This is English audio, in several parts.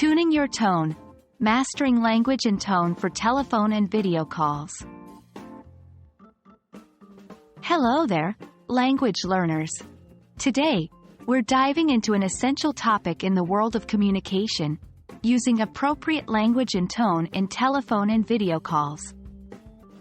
Tuning your tone. Mastering language and tone for telephone and video calls. Hello there, language learners. Today, we're diving into an essential topic in the world of communication, using appropriate language and tone in telephone and video calls.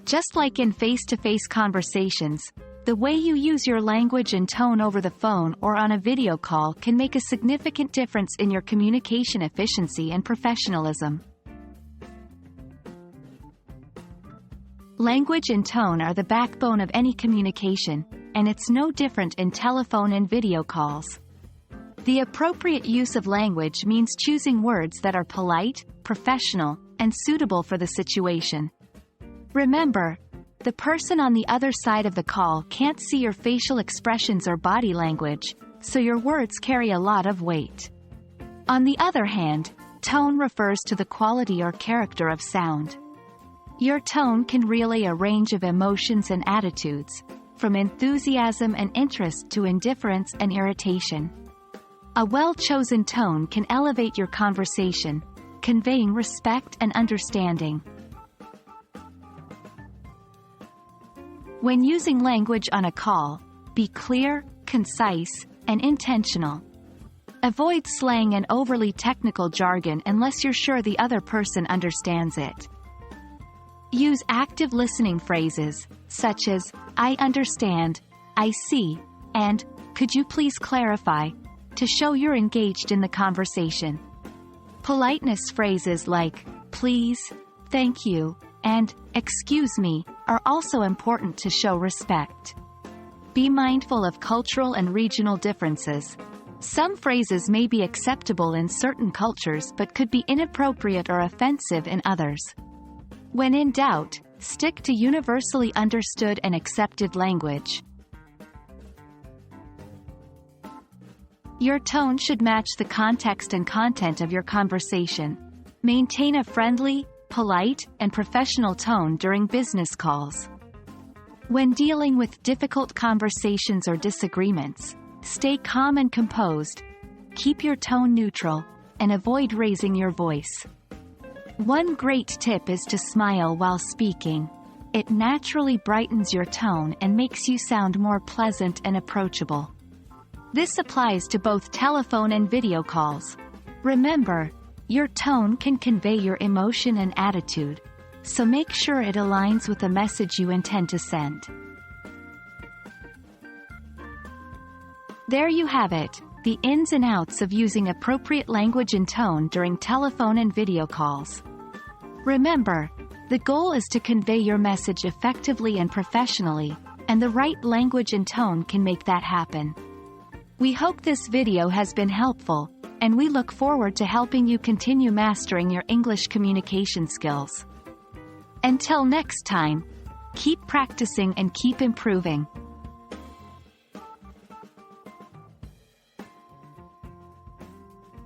Just like in face-to-face conversations, the way you use your language and tone over the phone or on a video call can make a significant difference in your communication efficiency and professionalism. Language and tone are the backbone of any communication, and it's no different in telephone and video calls. The appropriate use of language means choosing words that are polite, professional, and suitable for the situation. Remember, the person on the other side of the call can't see your facial expressions or body language, so your words carry a lot of weight. On the other hand, tone refers to the quality or character of sound. Your tone can relay a range of emotions and attitudes, from enthusiasm and interest to indifference and irritation. A well-chosen tone can elevate your conversation, conveying respect and understanding. When using language on a call, be clear, concise, and intentional. Avoid slang and overly technical jargon unless you're sure the other person understands it. Use active listening phrases, such as, "I understand," "I see," and "Could you please clarify?" to show you're engaged in the conversation. Politeness phrases like, "Please," "Thank you," and "Excuse me," are also important to show respect. Be mindful of cultural and regional differences. Some phrases may be acceptable in certain cultures but could be inappropriate or offensive in others. When in doubt, stick to universally understood and accepted language. Your tone should match the context and content of your conversation. Maintain a friendly, polite, and professional tone during business calls. When dealing with difficult conversations or disagreements, stay calm and composed, keep your tone neutral, and avoid raising your voice. One great tip is to smile while speaking. It naturally brightens your tone and makes you sound more pleasant and approachable. This applies to both telephone and video calls. Remember, your tone can convey your emotion and attitude, so make sure it aligns with the message you intend to send. There you have it, the ins and outs of using appropriate language and tone during telephone and video calls. Remember, the goal is to convey your message effectively and professionally, and the right language and tone can make that happen. We hope this video has been helpful, and we look forward to helping you continue mastering your English communication skills. Until next time, keep practicing and keep improving.